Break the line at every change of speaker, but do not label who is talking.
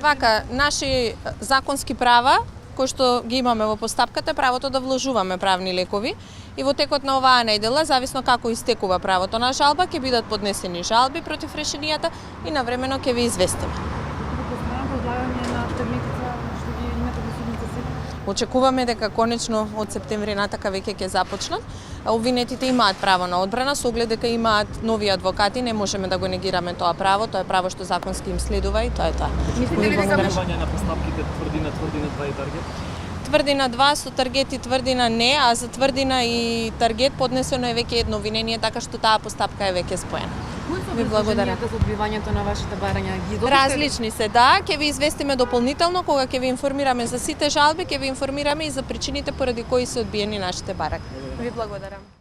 Вака, наши законски права кои што ги имаме во постапката, правото да вложуваме правни лекови и во текот на оваа недела, зависно како истекува правото на жалба, ќе бидат поднесени жалби против решенијата и навремено ќе ви известиме. Очекуваме дека конечно од септември натака веќе ќе започнат. Обвинетите имаат право на одбрана, со оглед дека имаат нови адвокати, не можеме да го негираме тоа е право што законски им следува и тоа е тоа.
Мислите ли дека вршување на постапките тврдина 2 и таргет?
Тврдина 2 со таргет и тврдина не, а за тврдина и таргет поднесено е веќе едно обвинение, така што таа постапка е веќе споена.
Ви благодарам за одбивањето на вашите барања.
Различни се, да, ќе ви известиме дополнително кога ќе ви информираме за сите жалби, ќе ви информираме и за причините поради кои се одбиени нашите барања. Ви благодарам.